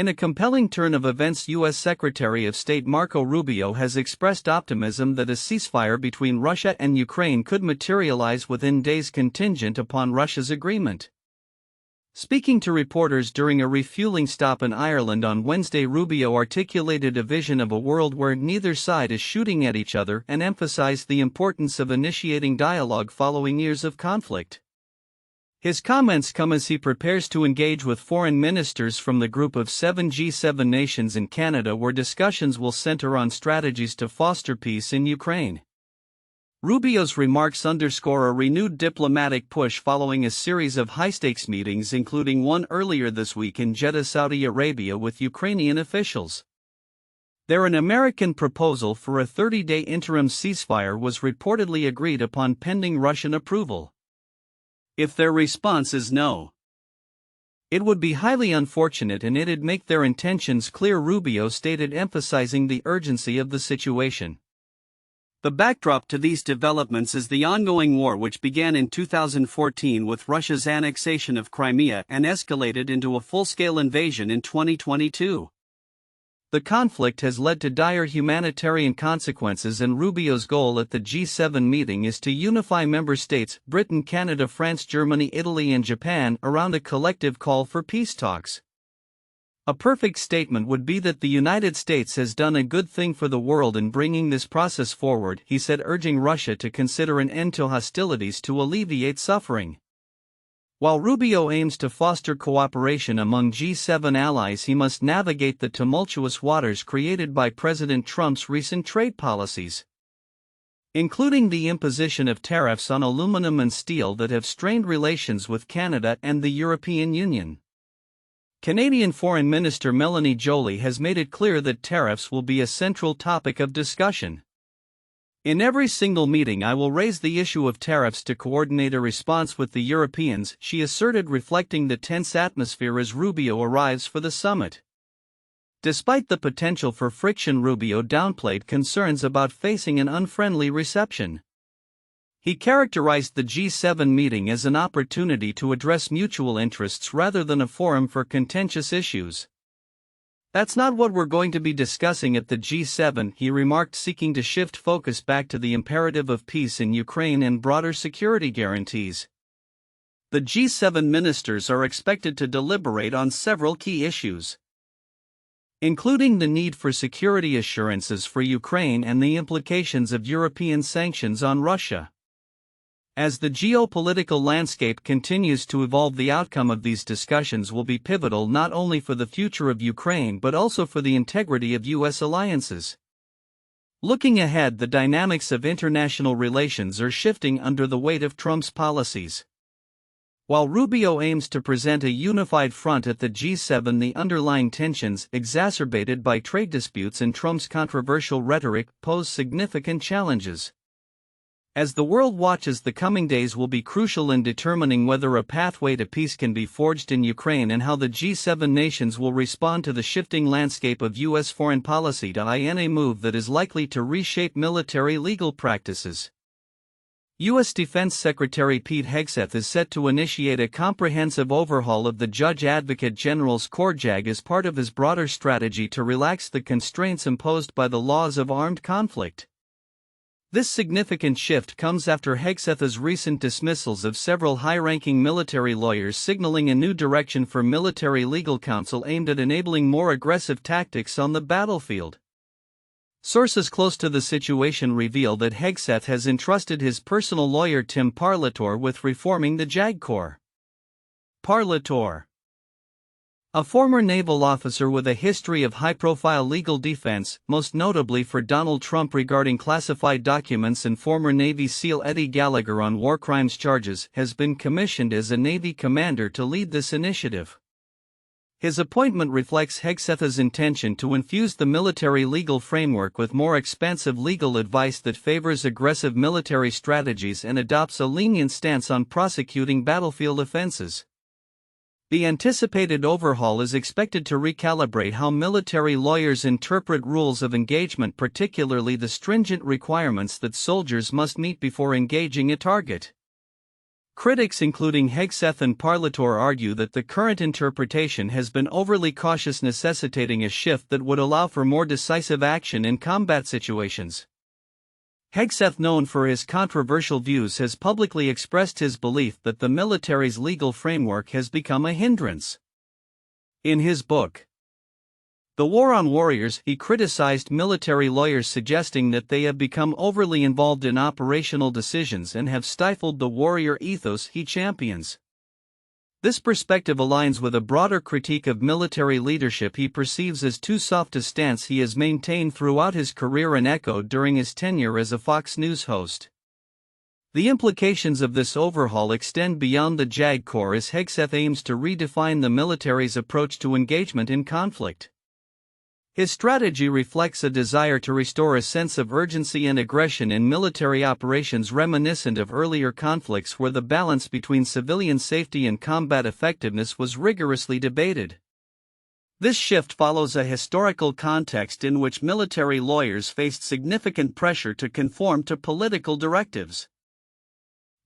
In a compelling turn of events, U.S. Secretary of State Marco Rubio has expressed optimism that a ceasefire between Russia and Ukraine could materialize within days contingent upon Russia's agreement. Speaking to reporters during a refueling stop in Ireland on Wednesday, Rubio articulated a vision of a world where neither side is shooting at each other and emphasized the importance of initiating dialogue following years of conflict. His comments come as he prepares to engage with foreign ministers from the group of 7 G7 nations in Canada, where discussions will center on strategies to foster peace in Ukraine. Rubio's remarks underscore a renewed diplomatic push following a series of high-stakes meetings, including one earlier this week in Jeddah, Saudi Arabia, with Ukrainian officials. There, an American proposal for a 30-day interim ceasefire was reportedly agreed upon pending Russian approval. If their response is no, it would be highly unfortunate and it'd make their intentions clear, Rubio stated, emphasizing the urgency of the situation. The backdrop to these developments is the ongoing war, which began in 2014 with Russia's annexation of Crimea and escalated into a full-scale invasion in 2022. The conflict has led to dire humanitarian consequences, and Rubio's goal at the G7 meeting is to unify member states, Britain, Canada, France, Germany, Italy, and Japan, around a collective call for peace talks. A perfect statement would be that the United States has done a good thing for the world in bringing this process forward, he said, urging Russia to consider an end to hostilities to alleviate suffering. While Rubio aims to foster cooperation among G7 allies, he must navigate the tumultuous waters created by President Trump's recent trade policies, including the imposition of tariffs on aluminum and steel that have strained relations with Canada and the European Union. Canadian Foreign Minister Melanie Joly has made it clear that tariffs will be a central topic of discussion. In every single meeting I will raise the issue of tariffs to coordinate a response with the Europeans, she asserted, reflecting the tense atmosphere as Rubio arrives for the summit. Despite the potential for friction, Rubio downplayed concerns about facing an unfriendly reception. He characterized the G7 meeting as an opportunity to address mutual interests rather than a forum for contentious issues. That's not what we're going to be discussing at the G7, he remarked, seeking to shift focus back to the imperative of peace in Ukraine and broader security guarantees. The G7 ministers are expected to deliberate on several key issues, including the need for security assurances for Ukraine and the implications of European sanctions on Russia. As the geopolitical landscape continues to evolve, the outcome of these discussions will be pivotal not only for the future of Ukraine but also for the integrity of U.S. alliances. Looking ahead, the dynamics of international relations are shifting under the weight of Trump's policies. While Rubio aims to present a unified front at the G7, the underlying tensions, exacerbated by trade disputes and Trump's controversial rhetoric, pose significant challenges. As the world watches, the coming days will be crucial in determining whether a pathway to peace can be forged in Ukraine and how the G7 nations will respond to the shifting landscape of U.S. foreign policy, in a move that is likely to reshape military legal practices. U.S. Defense Secretary Pete Hegseth is set to initiate a comprehensive overhaul of the Judge Advocate General's Corps JAG as part of his broader strategy to relax the constraints imposed by the laws of armed conflict. This significant shift comes after Hegseth's recent dismissals of several high-ranking military lawyers, signaling a new direction for military legal counsel aimed at enabling more aggressive tactics on the battlefield. Sources close to the situation reveal that Hegseth has entrusted his personal lawyer Tim Parlatore with reforming the JAG Corps. Parlatore, a former naval officer with a history of high-profile legal defense, most notably for Donald Trump regarding classified documents, and former Navy SEAL Eddie Gallagher on war crimes charges, has been commissioned as a Navy commander to lead this initiative. His appointment reflects Hegseth's intention to infuse the military legal framework with more expansive legal advice that favors aggressive military strategies and adopts a lenient stance on prosecuting battlefield offenses. The anticipated overhaul is expected to recalibrate how military lawyers interpret rules of engagement, particularly the stringent requirements that soldiers must meet before engaging a target. Critics including Hegseth and Parlatore argue that the current interpretation has been overly cautious, necessitating a shift that would allow for more decisive action in combat situations. Hegseth, known for his controversial views, has publicly expressed his belief that the military's legal framework has become a hindrance. In his book, The War on Warriors, he criticized military lawyers, suggesting that they have become overly involved in operational decisions and have stifled the warrior ethos he champions. This perspective aligns with a broader critique of military leadership he perceives as too soft, a stance he has maintained throughout his career and echoed during his tenure as a Fox News host. The implications of this overhaul extend beyond the JAG Corps as Hegseth aims to redefine the military's approach to engagement in conflict. His strategy reflects a desire to restore a sense of urgency and aggression in military operations reminiscent of earlier conflicts where the balance between civilian safety and combat effectiveness was rigorously debated. This shift follows a historical context in which military lawyers faced significant pressure to conform to political directives,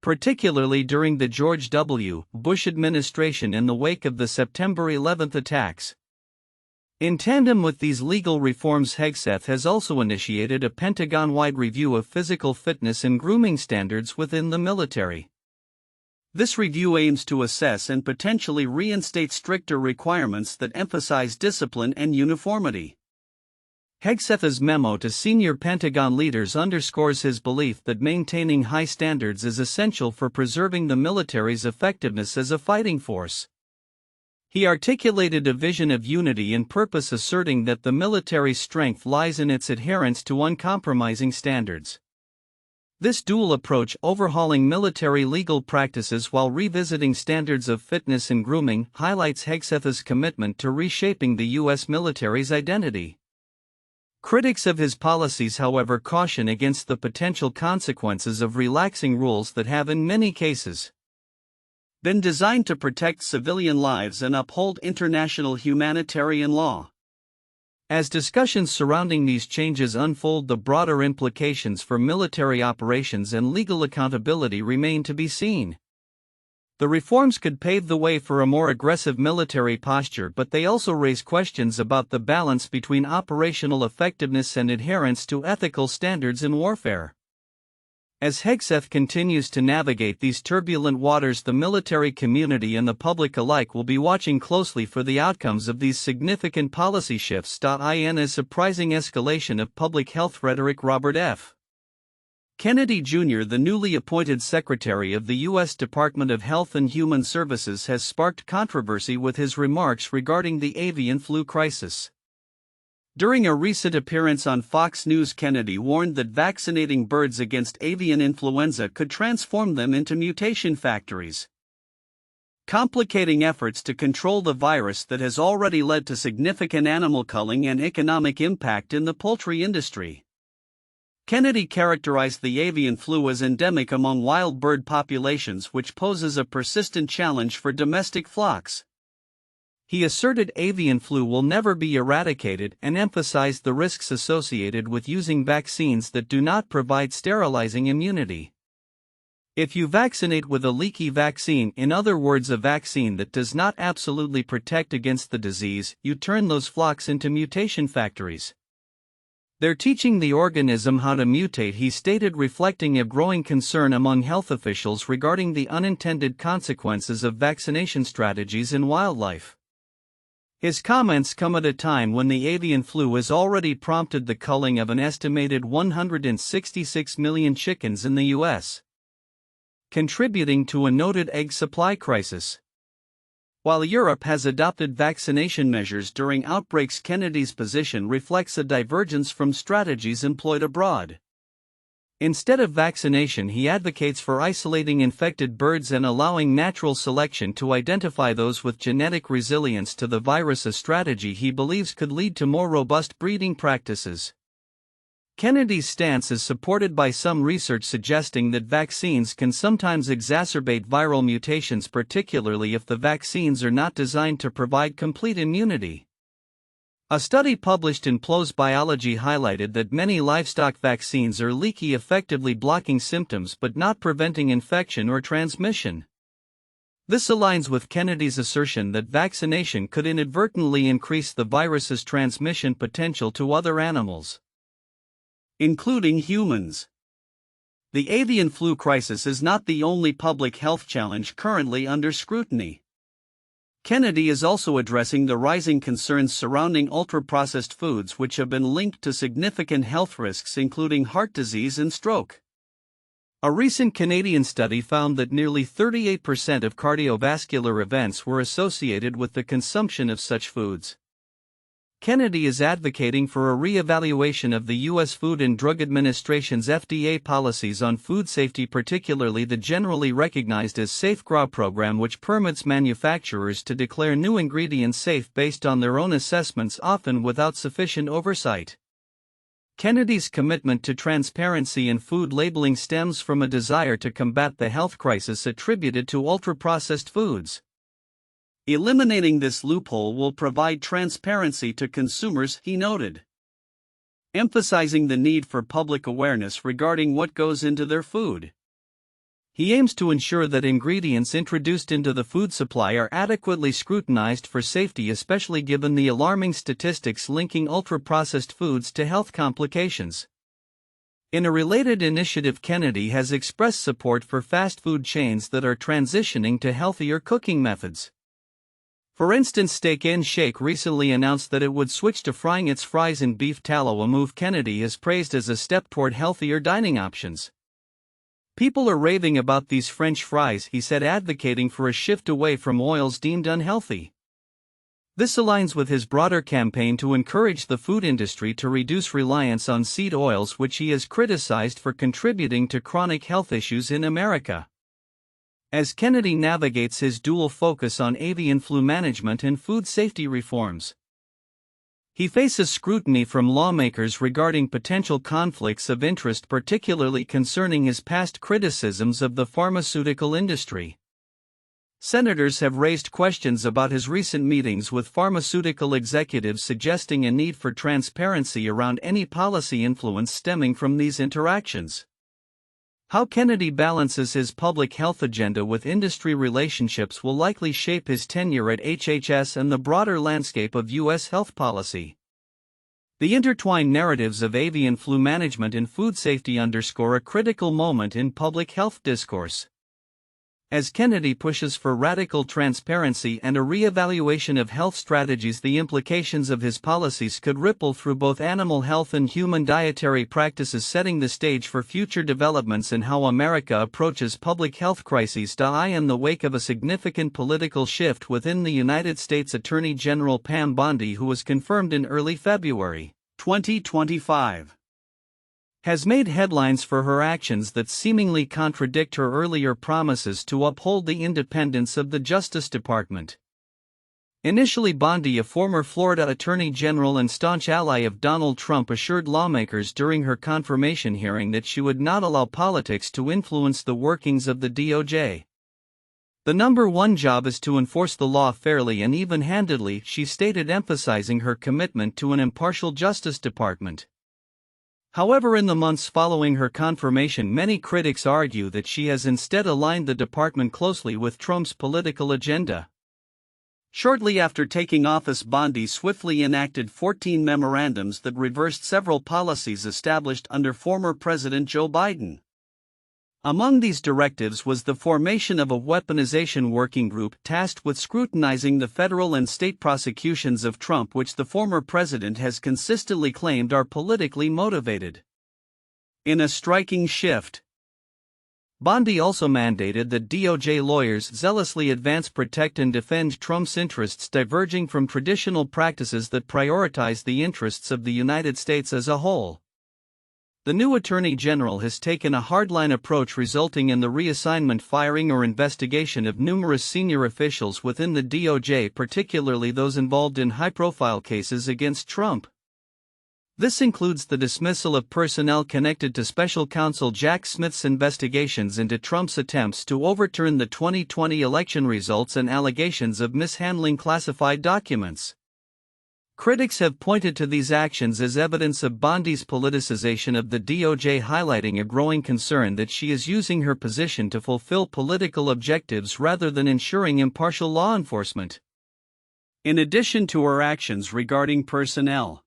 particularly during the George W. Bush administration in the wake of the September 11 attacks. In tandem with these legal reforms, Hegseth has also initiated a Pentagon-wide review of physical fitness and grooming standards within the military. This review aims to assess and potentially reinstate stricter requirements that emphasize discipline and uniformity. Hegseth's memo to senior Pentagon leaders underscores his belief that maintaining high standards is essential for preserving the military's effectiveness as a fighting force. He articulated a vision of unity and purpose, asserting that the military's strength lies in its adherence to uncompromising standards. This dual approach, overhauling military legal practices while revisiting standards of fitness and grooming, highlights Hegseth's commitment to reshaping the U.S. military's identity. Critics of his policies, however, caution against the potential consequences of relaxing rules that have, in many cases, been designed to protect civilian lives and uphold international humanitarian law. As discussions surrounding these changes unfold, the broader implications for military operations and legal accountability remain to be seen. The reforms could pave the way for a more aggressive military posture, but they also raise questions about the balance between operational effectiveness and adherence to ethical standards in warfare. As Hegseth continues to navigate these turbulent waters, the military community and the public alike will be watching closely for the outcomes of these significant policy shifts. In a surprising escalation of public health rhetoric, Robert F. Kennedy Jr., the newly appointed Secretary of the U.S. Department of Health and Human Services, has sparked controversy with his remarks regarding the avian flu crisis. During a recent appearance on Fox News, Kennedy warned that vaccinating birds against avian influenza could transform them into mutation factories, complicating efforts to control the virus that has already led to significant animal culling and economic impact in the poultry industry. Kennedy characterized the avian flu as endemic among wild bird populations, which poses a persistent challenge for domestic flocks. He asserted avian flu will never be eradicated and emphasized the risks associated with using vaccines that do not provide sterilizing immunity. If you vaccinate with a leaky vaccine, in other words a vaccine that does not absolutely protect against the disease, you turn those flocks into mutation factories. They're teaching the organism how to mutate, he stated, reflecting a growing concern among health officials regarding the unintended consequences of vaccination strategies in wildlife. His comments come at a time when the avian flu has already prompted the culling of an estimated 166 million chickens in the U.S., contributing to a noted egg supply crisis. While Europe has adopted vaccination measures during outbreaks, Kennedy's position reflects a divergence from strategies employed abroad. Instead of vaccination, he advocates for isolating infected birds and allowing natural selection to identify those with genetic resilience to the virus, a strategy he believes could lead to more robust breeding practices. Kennedy's stance is supported by some research suggesting that vaccines can sometimes exacerbate viral mutations, particularly if the vaccines are not designed to provide complete immunity. A study published in PLOS Biology highlighted that many livestock vaccines are leaky, effectively blocking symptoms but not preventing infection or transmission. This aligns with Kennedy's assertion that vaccination could inadvertently increase the virus's transmission potential to other animals, including humans. The avian flu crisis is not the only public health challenge currently under scrutiny. Kennedy is also addressing the rising concerns surrounding ultra-processed foods, which have been linked to significant health risks including heart disease and stroke. A recent Canadian study found that nearly 38% of cardiovascular events were associated with the consumption of such foods. Kennedy is advocating for a re-evaluation of the U.S. Food and Drug Administration's FDA policies on food safety, particularly the generally recognized as SafeGRA program, which permits manufacturers to declare new ingredients safe based on their own assessments, often without sufficient oversight. Kennedy's commitment to transparency in food labeling stems from a desire to combat the health crisis attributed to ultra-processed foods. Eliminating this loophole will provide transparency to consumers, he noted, emphasizing the need for public awareness regarding what goes into their food. He aims to ensure that ingredients introduced into the food supply are adequately scrutinized for safety, especially given the alarming statistics linking ultra-processed foods to health complications. In a related initiative, Kennedy has expressed support for fast food chains that are transitioning to healthier cooking methods. For instance, Steak N Shake recently announced that it would switch to frying its fries in beef tallow, a move Kennedy has praised as a step toward healthier dining options. People are raving about these French fries, he said, advocating for a shift away from oils deemed unhealthy. This aligns with his broader campaign to encourage the food industry to reduce reliance on seed oils, which he has criticized for contributing to chronic health issues in America. As Kennedy navigates his dual focus on avian flu management and food safety reforms, he faces scrutiny from lawmakers regarding potential conflicts of interest, particularly concerning his past criticisms of the pharmaceutical industry. Senators have raised questions about his recent meetings with pharmaceutical executives, suggesting a need for transparency around any policy influence stemming from these interactions. How Kennedy balances his public health agenda with industry relationships will likely shape his tenure at HHS and the broader landscape of U.S. health policy. The intertwined narratives of avian flu management and food safety underscore a critical moment in public health discourse. As Kennedy pushes for radical transparency and a re-evaluation of health strategies, the implications of his policies could ripple through both animal health and human dietary practices, setting the stage for future developments in how America approaches public health crises. In the wake of a significant political shift within the United States, Attorney General Pam Bondi, who was confirmed in early February 2025, has made headlines for her actions that seemingly contradict her earlier promises to uphold the independence of the Justice Department. Initially, Bondi, a former Florida Attorney General and staunch ally of Donald Trump, assured lawmakers during her confirmation hearing that she would not allow politics to influence the workings of the DOJ. The number one job is to enforce the law fairly and even-handedly, she stated, emphasizing her commitment to an impartial Justice Department. However, in the months following her confirmation, many critics argue that she has instead aligned the department closely with Trump's political agenda. Shortly after taking office, Bondi swiftly enacted 14 memorandums that reversed several policies established under former President Joe Biden. Among these directives was the formation of a weaponization working group tasked with scrutinizing the federal and state prosecutions of Trump, which the former president has consistently claimed are politically motivated. In a striking shift, Bondi also mandated that DOJ lawyers zealously advance, protect, and defend Trump's interests, diverging from traditional practices that prioritize the interests of the United States as a whole. The new Attorney General has taken a hardline approach, resulting in the reassignment, firing, or investigation of numerous senior officials within the DOJ, particularly those involved in high-profile cases against Trump. This includes the dismissal of personnel connected to Special Counsel Jack Smith's investigations into Trump's attempts to overturn the 2020 election results and allegations of mishandling classified documents. Critics have pointed to these actions as evidence of Bondi's politicization of the DOJ, highlighting a growing concern that she is using her position to fulfill political objectives rather than ensuring impartial law enforcement. In addition to her actions regarding personnel,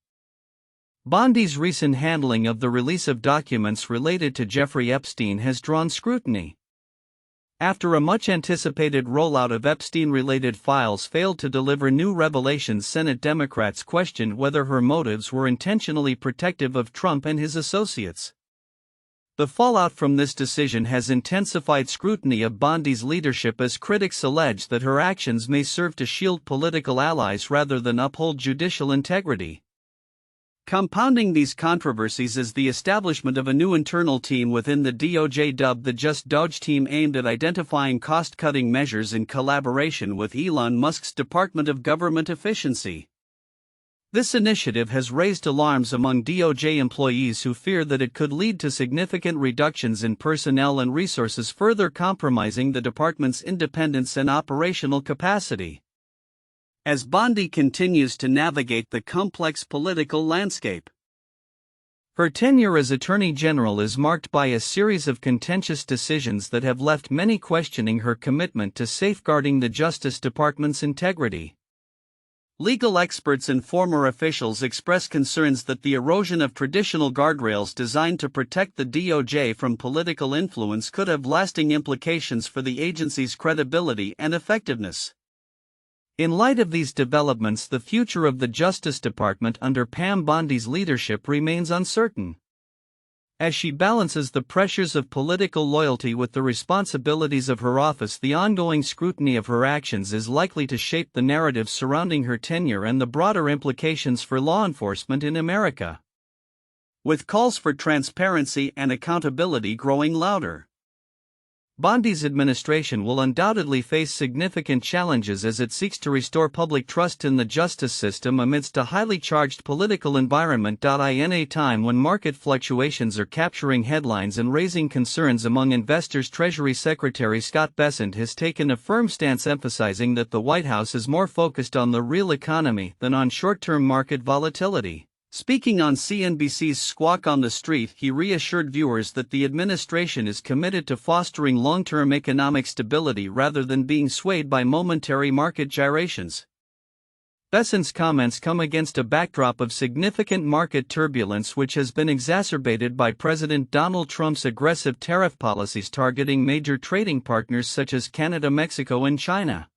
Bondi's recent handling of the release of documents related to Jeffrey Epstein has drawn scrutiny. After a much-anticipated rollout of Epstein-related files failed to deliver new revelations, Senate Democrats questioned whether her motives were intentionally protective of Trump and his associates. The fallout from this decision has intensified scrutiny of Bondi's leadership, as critics allege that her actions may serve to shield political allies rather than uphold judicial integrity. Compounding these controversies is the establishment of a new internal team within the DOJ dubbed the Just Dodge Team, aimed at identifying cost-cutting measures in collaboration with Elon Musk's Department of Government Efficiency. This initiative has raised alarms among DOJ employees who fear that it could lead to significant reductions in personnel and resources, further compromising the department's independence and operational capacity. As Bondi continues to navigate the complex political landscape, her tenure as Attorney General is marked by a series of contentious decisions that have left many questioning her commitment to safeguarding the Justice Department's integrity. Legal experts and former officials express concerns that the erosion of traditional guardrails designed to protect the DOJ from political influence could have lasting implications for the agency's credibility and effectiveness. In light of these developments, the future of the Justice Department under Pam Bondi's leadership remains uncertain. As she balances the pressures of political loyalty with the responsibilities of her office, the ongoing scrutiny of her actions is likely to shape the narrative surrounding her tenure and the broader implications for law enforcement in America. With calls for transparency and accountability growing louder, Bondi's administration will undoubtedly face significant challenges as it seeks to restore public trust in the justice system amidst a highly charged political environment. In a time when market fluctuations are capturing headlines and raising concerns among investors, Treasury Secretary Scott Bessent has taken a firm stance, emphasizing that the White House is more focused on the real economy than on short-term market volatility. Speaking on CNBC's Squawk on the Street, he reassured viewers that the administration is committed to fostering long-term economic stability rather than being swayed by momentary market gyrations. Bessent's comments come against a backdrop of significant market turbulence, which has been exacerbated by President Donald Trump's aggressive tariff policies targeting major trading partners such as Canada, Mexico, and China.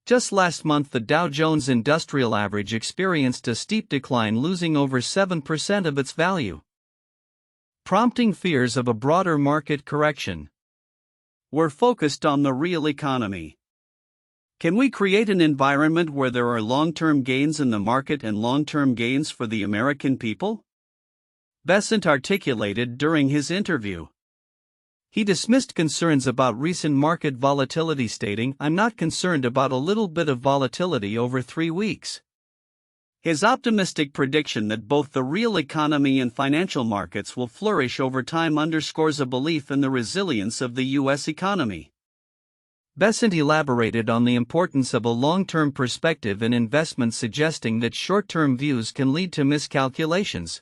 Just last month, the Dow Jones Industrial Average experienced a steep decline, losing over 7% of its value, prompting fears of a broader market correction. We're focused on the real economy. Can we create an environment where there are long-term gains in the market and long-term gains for the American people? Bessent articulated during his interview. He dismissed concerns about recent market volatility, stating, "I'm not concerned about a little bit of volatility over 3 weeks." His optimistic prediction that both the real economy and financial markets will flourish over time underscores a belief in the resilience of the U.S. economy. Bessent elaborated on the importance of a long-term perspective in investment, suggesting that short-term views can lead to miscalculations.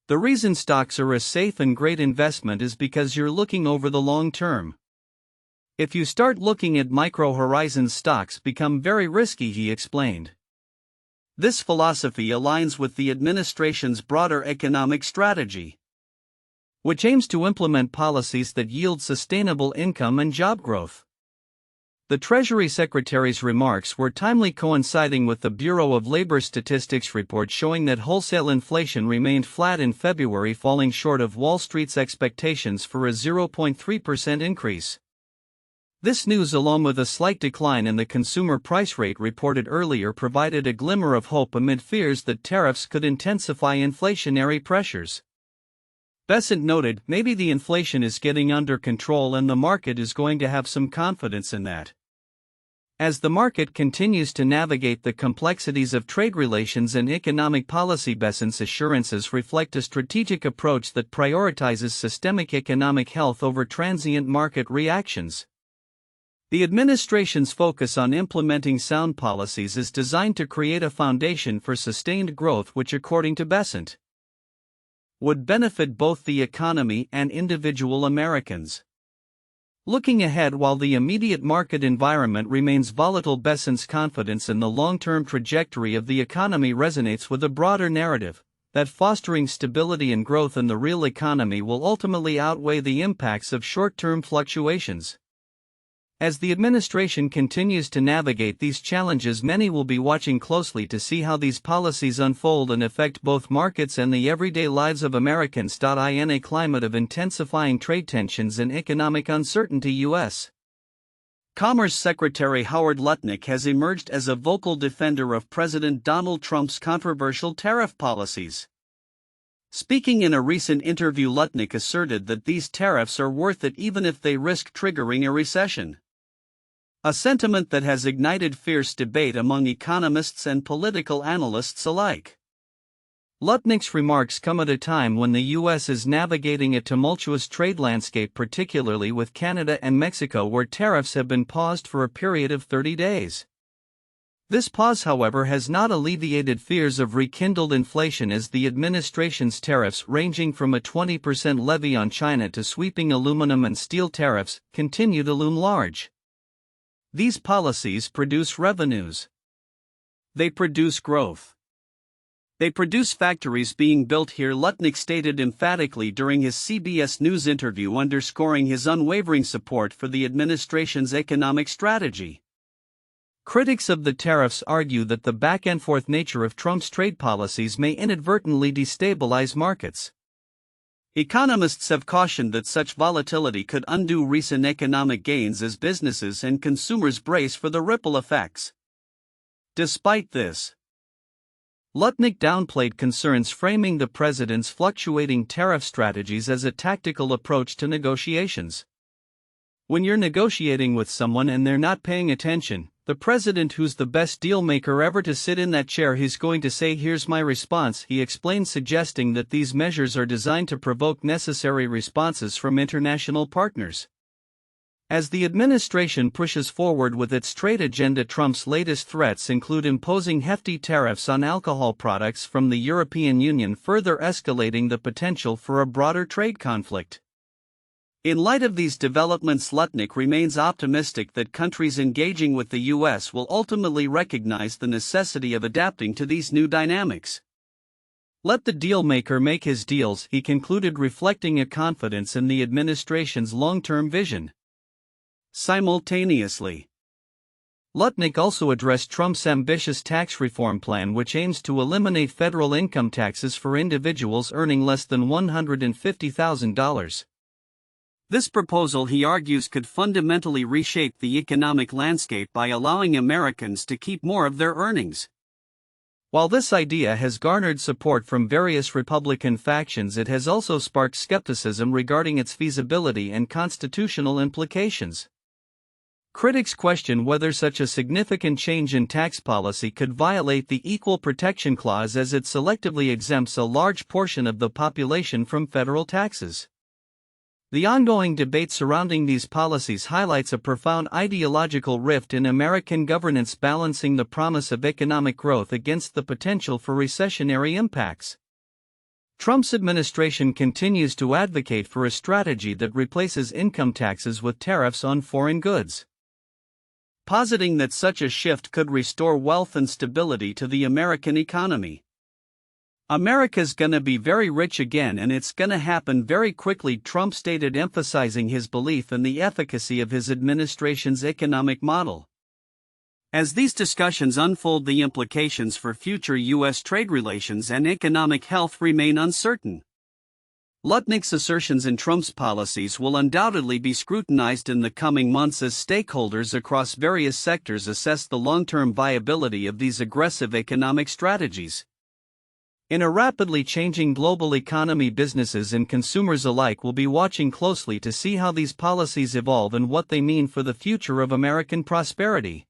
The reason stocks are a safe and great investment is because you're looking over the long term. If you start looking at micro-horizon, stocks become very risky, he explained. This philosophy aligns with the administration's broader economic strategy, which aims to implement policies that yield sustainable income and job growth. The Treasury Secretary's remarks were timely, coinciding with the Bureau of Labor Statistics report showing that wholesale inflation remained flat in February, falling short of Wall Street's expectations for a 0.3% increase. This news, along with a slight decline in the consumer price rate reported earlier, provided a glimmer of hope amid fears that tariffs could intensify inflationary pressures. Bessent noted, "Maybe the inflation is getting under control and the market is going to have some confidence in that." As the market continues to navigate the complexities of trade relations and economic policy, Bessent's assurances reflect a strategic approach that prioritizes systemic economic health over transient market reactions. The administration's focus on implementing sound policies is designed to create a foundation for sustained growth which, according to Bessent, would benefit both the economy and individual Americans. Looking ahead, while the immediate market environment remains volatile, Bessent's confidence in the long-term trajectory of the economy resonates with a broader narrative that fostering stability and growth in the real economy will ultimately outweigh the impacts of short-term fluctuations. As the administration continues to navigate these challenges, many will be watching closely to see how these policies unfold and affect both markets and the everyday lives of Americans. In a climate of intensifying trade tensions and economic uncertainty, U.S. Commerce Secretary Howard Lutnick has emerged as a vocal defender of President Donald Trump's controversial tariff policies. Speaking in a recent interview, Lutnick asserted that these tariffs are worth it even if they risk triggering a recession, a sentiment that has ignited fierce debate among economists and political analysts alike. Lutnick's remarks come at a time when the U.S. is navigating a tumultuous trade landscape, particularly with Canada and Mexico, where tariffs have been paused for a period of 30 days. This pause, however, has not alleviated fears of rekindled inflation, as the administration's tariffs, ranging from a 20% levy on China to sweeping aluminum and steel tariffs, continue to loom large. These policies produce revenues. They produce growth. They produce factories being built here, Lutnick stated emphatically during his CBS News interview, underscoring his unwavering support for the administration's economic strategy. Critics of the tariffs argue that the back-and-forth nature of Trump's trade policies may inadvertently destabilize markets. Economists have cautioned that such volatility could undo recent economic gains as businesses and consumers brace for the ripple effects. Despite this, Lutnick downplayed concerns, framing the president's fluctuating tariff strategies as a tactical approach to negotiations. When you're negotiating with someone and they're not paying attention, the president, who's the best deal maker ever to sit in that chair, he's going to say, "Here's my response," he explained, suggesting that these measures are designed to provoke necessary responses from international partners. As the administration pushes forward with its trade agenda, Trump's latest threats include imposing hefty tariffs on alcohol products from the European Union, further escalating the potential for a broader trade conflict. In light of these developments, Lutnick remains optimistic that countries engaging with the U.S. will ultimately recognize the necessity of adapting to these new dynamics. Let the deal maker make his deals, he concluded, reflecting a confidence in the administration's long-term vision. Simultaneously, Lutnick also addressed Trump's ambitious tax reform plan, which aims to eliminate federal income taxes for individuals earning less than $150,000. This proposal, he argues, could fundamentally reshape the economic landscape by allowing Americans to keep more of their earnings. While this idea has garnered support from various Republican factions, it has also sparked skepticism regarding its feasibility and constitutional implications. Critics question whether such a significant change in tax policy could violate the Equal Protection Clause, as it selectively exempts a large portion of the population from federal taxes. The ongoing debate surrounding these policies highlights a profound ideological rift in American governance, balancing the promise of economic growth against the potential for recessionary impacts. Trump's administration continues to advocate for a strategy that replaces income taxes with tariffs on foreign goods, positing that such a shift could restore wealth and stability to the American economy. "America's gonna be very rich again, and it's gonna happen very quickly," Trump stated, emphasizing his belief in the efficacy of his administration's economic model. As these discussions unfold, the implications for future U.S. trade relations and economic health remain uncertain. Lutnick's assertions in Trump's policies will undoubtedly be scrutinized in the coming months as stakeholders across various sectors assess the long-term viability of these aggressive economic strategies. In a rapidly changing global economy, businesses and consumers alike will be watching closely to see how these policies evolve and what they mean for the future of American prosperity.